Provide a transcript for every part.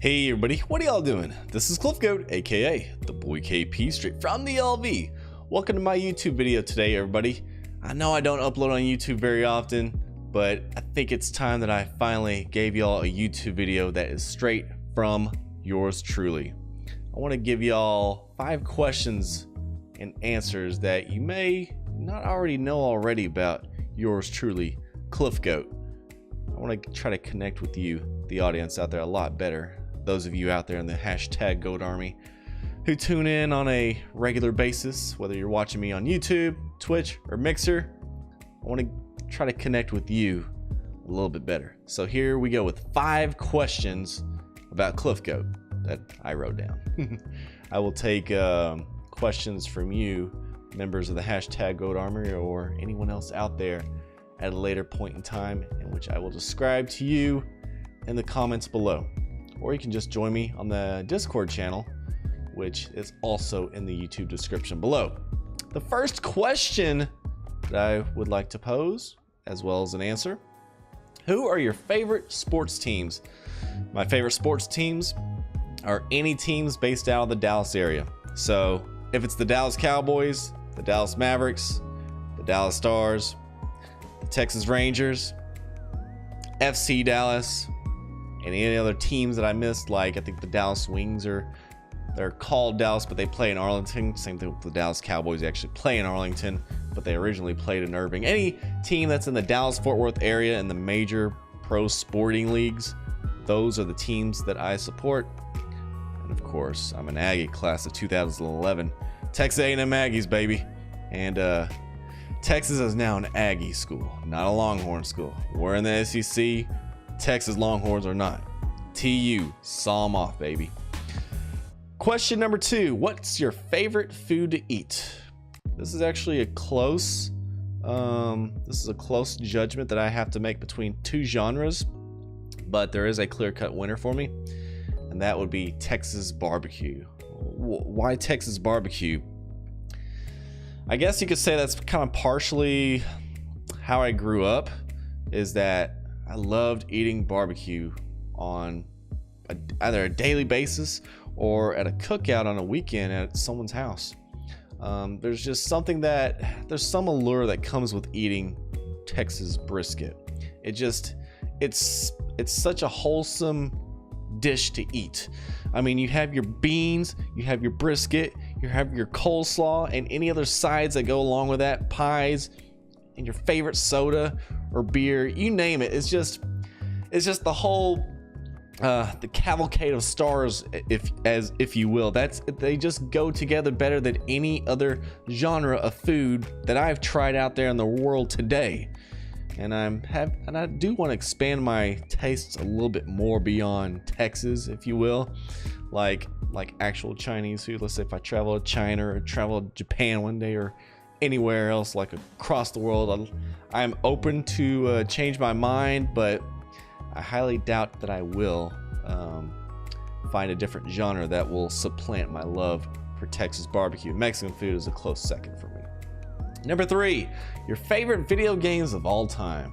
Hey everybody, what are y'all doing? This is Cliffgoat, aka the boy KP, straight from the LV. Welcome to my YouTube video today, everybody. I know I don't upload on YouTube very often, but I think it's time that I finally gave y'all a YouTube video that is straight from yours truly. I want to give y'all 5 questions and answers that you may not already know already about yours truly, Cliffgoat. I want to try to connect with you, the audience out there, a lot better. Those of you out there in the hashtag Goat Army who tune in on a regular basis, whether you're watching me on YouTube, Twitch, or Mixer, I want to try to connect with you a little bit better. So here we go with 5 questions about Cliffgoat that I wrote down. I will take questions from you, members of the hashtag Goat Army, or anyone else out there at a later point in time, in which I will describe to you in the comments below. Or you can just join me on the Discord channel, which is also in the YouTube description below. The first question that I would like to pose, as well as an answer: who are your favorite sports teams? My favorite sports teams are any teams based out of the Dallas area. So if it's the Dallas Cowboys, the Dallas Mavericks, the Dallas Stars, the Texas Rangers, FC Dallas, and any other teams that I missed, like I think the Dallas Wings they're called Dallas, but they play in Arlington. Same thing with the Dallas Cowboys. They actually play in Arlington, but they originally played in Irving. Any team that's in the Dallas-Fort Worth area in the major pro sporting leagues, those are the teams that I support. And of course, I'm an Aggie, class of 2011. Texas A&M Aggies, baby. And Texas is now an Aggie school, not a Longhorn school. We're in the SEC. Texas Longhorns are not. TU, saw them off, baby. Question number 2: what's your favorite food to eat? This is actually a close judgment that I have to make between 2 genres, but there is a clear-cut winner for me, and that would be Texas barbecue. Why Texas barbecue? I guess you could say that's kind of partially how I grew up, is that I loved eating barbecue on either a daily basis or at a cookout on a weekend at someone's house. There's just something there's some allure that comes with eating Texas brisket. It's such a wholesome dish to eat. I mean, you have your beans, you have your brisket, you have your coleslaw, and any other sides that go along with that, pies, and your favorite soda or beer, you name it. It's just the whole the cavalcade of stars, if you will. They just go together better than any other genre of food that I've tried out there in the world today. And I do want to expand my tastes a little bit more beyond Texas, if you will, like actual Chinese food. Let's say if I travel to China or travel to Japan one day, or anywhere else like across the world, I'm open to change my mind, but I highly doubt that I will find a different genre that will supplant my love for Texas barbecue. Mexican food is a close second for me. Number 3, your favorite video games of all time.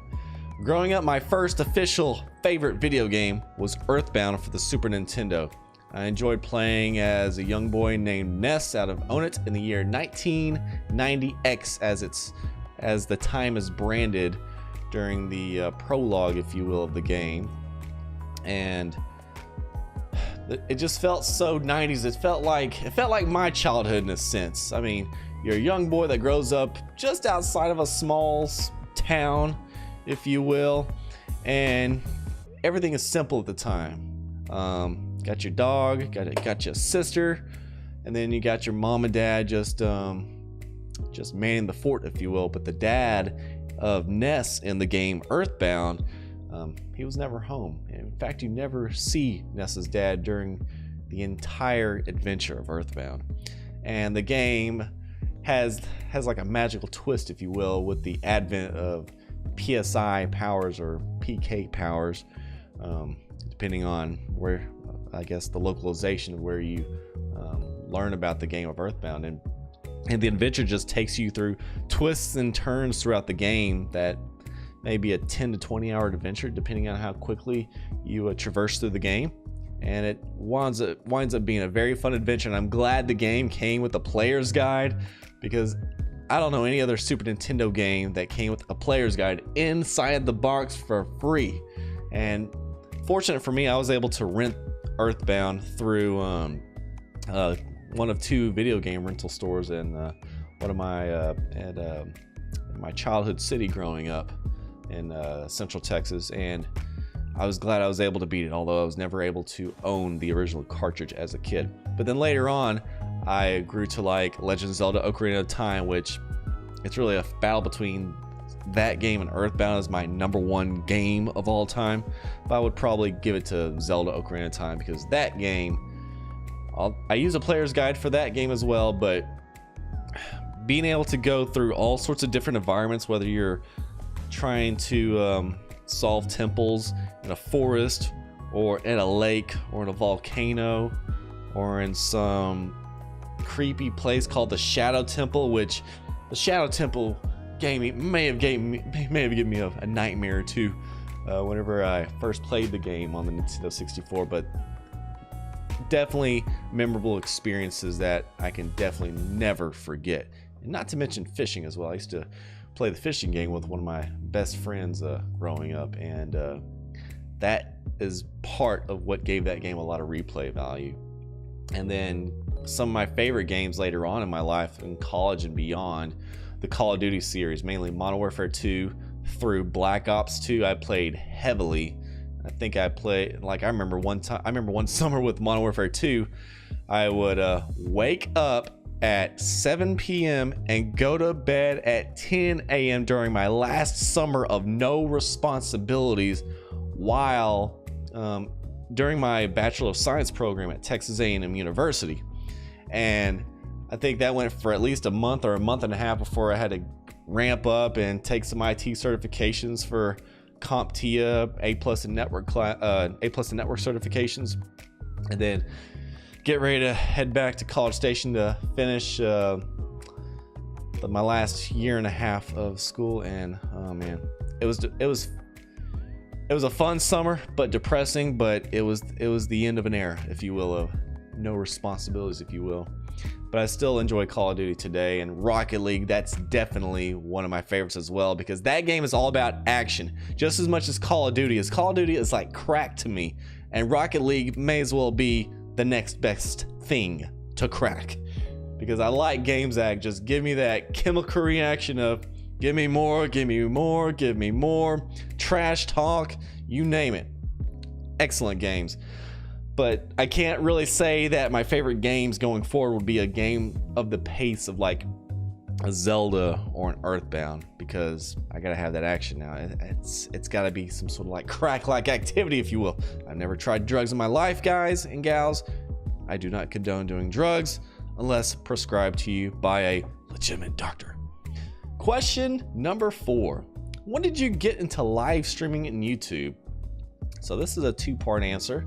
Growing up, my first official favorite video game was Earthbound for the Super Nintendo. I enjoyed playing as a young boy named Ness out of Own It in the year 1990X, as the time is branded during the prologue, if you will, of the game. And it just felt so 90s. It felt like my childhood in a sense. I mean, you're a young boy that grows up just outside of a small town, if you will, and everything is simple at the time. Got your dog, got your sister, and then you got your mom and dad just manning the fort, if you will. But the dad of Ness in the game Earthbound, he was never home. In fact, you never see Ness's dad during the entire adventure of Earthbound. And the game has like a magical twist, if you will, with the advent of PSI powers or PK powers, depending on where, I guess, the localization of where you learn about the game of Earthbound. And the adventure just takes you through twists and turns throughout the game that may be a 10 to 20 hour adventure, depending on how quickly you traverse through the game. and it winds up being a very fun adventure. And I'm glad the game came with a player's guide, because I don't know any other Super Nintendo game that came with a player's guide inside the box for free. And fortunate for me, I was able to rent Earthbound through one of 2 video game rental stores in one of my my childhood city growing up in Central Texas, and I was glad I was able to beat it, although I was never able to own the original cartridge as a kid. But then later on, I grew to like Legend of Zelda Ocarina of Time, which it's really a battle between that game and Earthbound as my #1 game of all time. But I would probably give it to Zelda Ocarina of Time, because that game, I use a player's guide for that game as well, but being able to go through all sorts of different environments, whether you're trying to solve temples in a forest, or in a lake, or in a volcano, or in some creepy place called the Shadow Temple, which the Shadow Temple may have given me a nightmare or two whenever I first played the game on the Nintendo 64. But definitely memorable experiences that I can definitely never forget. And not to mention fishing as well. I used to play the fishing game with one of my best friends growing up, and that is part of what gave that game a lot of replay value. And then some of my favorite games later on in my life, in college and beyond, the Call of Duty series, mainly Modern Warfare 2 through Black Ops 2, I played heavily. I think I played, like, I remember one summer with Modern Warfare 2, I would wake up at 7 p.m. and go to bed at 10 a.m. during my last summer of no responsibilities, while during my Bachelor of Science program at Texas A&M University. And I think that went for at least a month or a month and a half before I had to ramp up and take some IT certifications for CompTIA, A+ in network certifications, and then get ready to head back to College Station to finish my last year and a half of school. And oh man, it was a fun summer, but depressing. But it was the end of an era, if you will, of no responsibilities, if you will. But I still enjoy Call of Duty today, and Rocket League, that's definitely one of my favorites as well, because that game is all about action just as much as Call of Duty is. Call of Duty is like crack to me, and Rocket League may as well be the next best thing to crack, because I like games that just give me that chemical reaction of give me more, give me more, give me more, trash talk, you name it. Excellent games. But I can't really say that my favorite games going forward would be a game of the pace of like a Zelda or an Earthbound, because I gotta have that action now. It's gotta be some sort of like crack-like activity, if you will. I've never tried drugs in my life, guys and gals. I do not condone doing drugs unless prescribed to you by a legitimate doctor. Question number 4. When did you get into live streaming in YouTube? So this is a 2-part answer.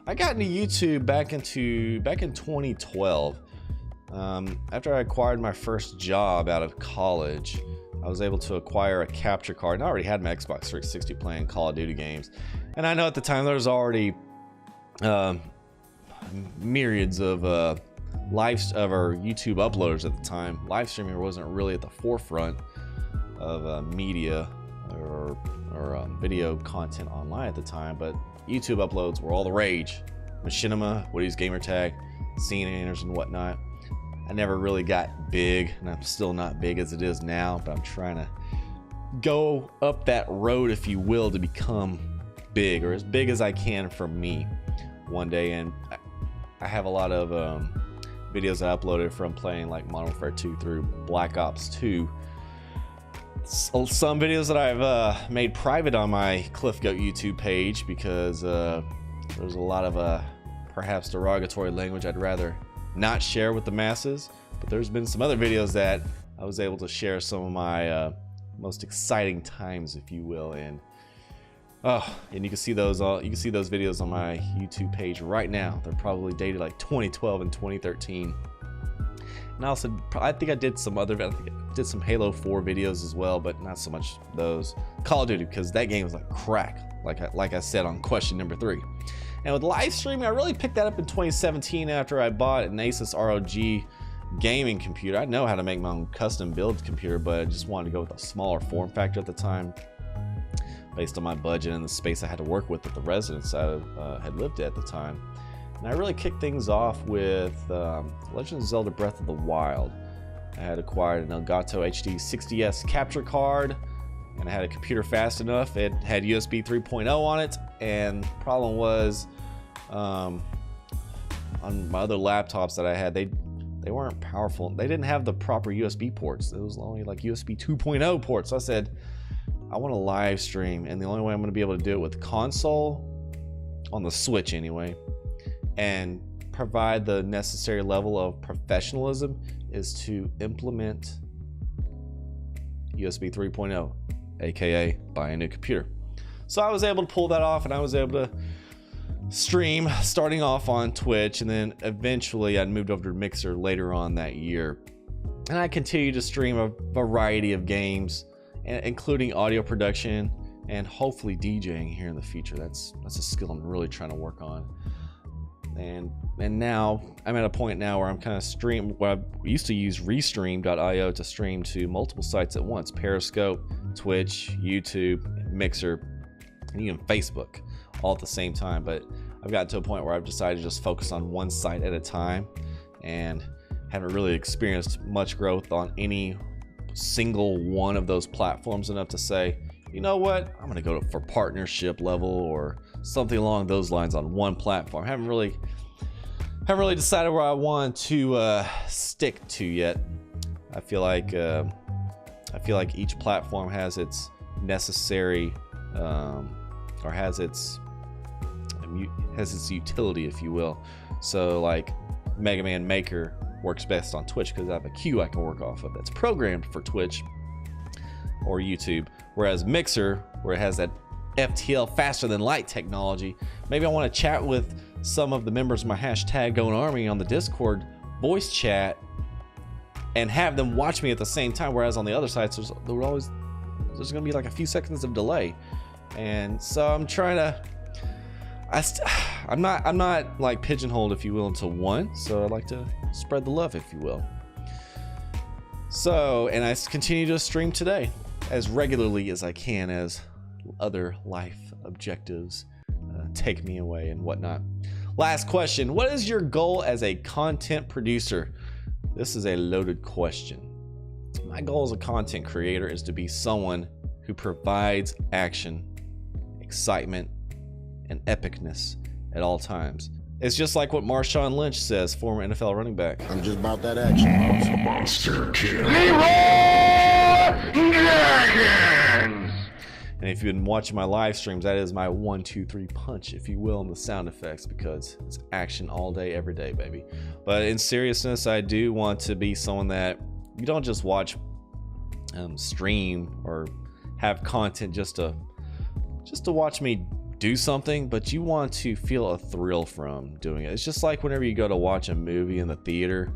I got into YouTube back in 2012. After I acquired my first job out of college, I was able to acquire a capture card, and I already had my Xbox 360 playing Call of Duty games. And I know at the time there was already myriads of YouTube uploaders at the time. Live streaming wasn't really at the forefront of media or video content online at the time, but YouTube uploads were all the rage. Machinima, Woody's Gamertag, CNNers and whatnot. I never really got big, and I'm still not big as it is now, but I'm trying to go up that road, if you will, to become big, or as big as I can for me one day. And I have a lot of videos I uploaded from playing like Modern Warfare 2 through Black Ops 2. Some videos that I've made private on my Cliffgoat YouTube page, because there's a lot of perhaps derogatory language I'd rather not share with the masses. But there's been some other videos that I was able to share some of my most exciting times, if you will, and you can see those videos on my YouTube page right now. They're probably dated like 2012 and 2013. And also, I think I did some Halo 4 videos as well, but not so much those. Call of Duty, because that game was like crack, like I said on question number 3. And with live streaming, I really picked that up in 2017 after I bought an Asus ROG gaming computer. I know how to make my own custom build computer, but I just wanted to go with a smaller form factor at the time, based on my budget and the space I had to work with at the residence I had lived at the time. And I really kicked things off with Legend of Zelda Breath of the Wild. I had acquired an Elgato HD 60S capture card, and I had a computer fast enough. It had USB 3.0 on it, and the problem was on my other laptops that I had, they weren't powerful. They didn't have the proper USB ports. It was only like USB 2.0 ports. So I said, I want to live stream, and the only way I'm going to be able to do it with console, on the Switch anyway, and provide the necessary level of professionalism is to implement USB 3.0, aka buy a new computer. So I was able to pull that off, and I was able to stream starting off on Twitch, and then eventually I moved over to Mixer later on that year, and I continued to stream a variety of games, including audio production and hopefully DJing here in the future. That's a skill I'm really trying to work on. And now I'm at a point now where I'm kind of where I used to use Restream.io to stream to multiple sites at once: Periscope, Twitch, YouTube, Mixer, and even Facebook, all at the same time. But I've gotten to a point where I've decided to just focus on one site at a time, and haven't really experienced much growth on any single one of those platforms enough to say, you know what, I'm gonna go for partnership level or something along those lines on one platform. Haven't really decided where I want to stick to yet. I feel like each platform has its necessary or has its utility, if you will. So like Mega Man Maker works best on Twitch because I have a queue I can work off of that's programmed for Twitch or YouTube, whereas Mixer, where it has that FTL faster than light technology, maybe I want to chat with some of the members of my hashtag Going Army on the Discord voice chat and have them watch me at the same time, whereas on the other sites there's gonna be like a few seconds of delay. And so I'm trying to I'm not like pigeonholed, if you will, into one, so I like to spread the love, if you will. So, and I continue to stream today as regularly as I can, as other life objectives take me away and whatnot. Last question: what is your goal as a content producer? This is a loaded question. My goal as a content creator is to be someone who provides action, excitement, and epicness at all times. It's just like what Marshawn Lynch says, former NFL running back. I'm just about that action. Monster kill. And if you've been watching my live streams, that is my 1, 2, 3 punch, if you will, in the sound effects, because it's action all day, every day, baby. But in seriousness, I do want to be someone that you don't just watch stream or have content just to watch me do something, but you want to feel a thrill from doing it. It's just like whenever you go to watch a movie in the theater,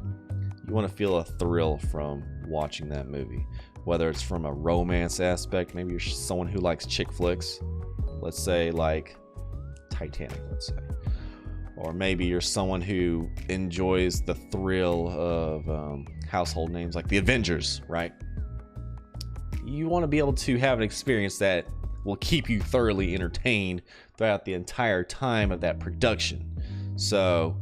you want to feel a thrill from watching that movie. Whether it's from a romance aspect, maybe you're someone who likes chick flicks, let's say like Titanic, let's say. Or maybe you're someone who enjoys the thrill of household names like the Avengers, right? You want to be able to have an experience that will keep you thoroughly entertained throughout the entire time of that production. So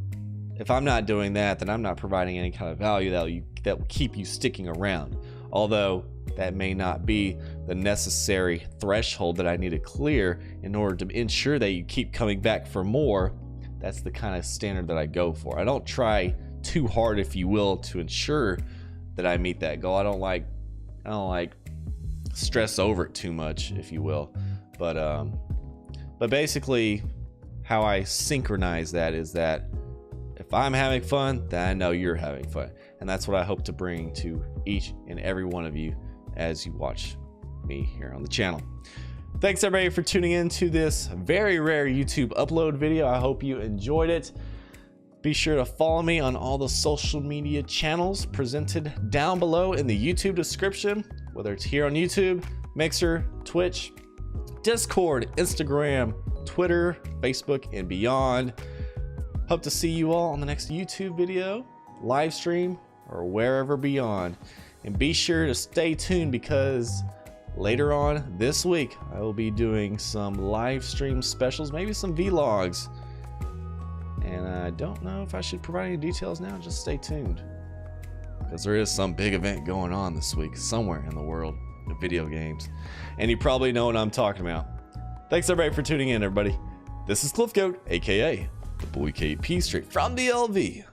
if I'm not doing that, then I'm not providing any kind of value that will keep you sticking around. Although that may not be the necessary threshold that I need to clear in order to ensure that you keep coming back for more. That's the kind of standard that I go for. I don't try too hard, if you will, to ensure that I meet that goal. I don't like stress over it too much, if you will. But basically how I synchronize that is that if I'm having fun, then I know you're having fun. And that's what I hope to bring to each and every one of you as you watch me here on the channel. Thanks everybody for tuning in to this very rare YouTube upload video. I hope you enjoyed it. Be sure to follow me on all the social media channels presented down below in the YouTube description, whether it's here on YouTube, Mixer, Twitch, Discord, Instagram, Twitter, Facebook, and beyond. Hope to see you all on the next YouTube video, live stream, or wherever beyond. And be sure to stay tuned because later on this week, I will be doing some live stream specials, maybe some vlogs. And I don't know if I should provide any details now, just stay tuned. Because there is some big event going on this week somewhere in the world of video games. And you probably know what I'm talking about. Thanks everybody for tuning in, everybody. This is Cliffgoat, aka the Boy KP Street from the LV.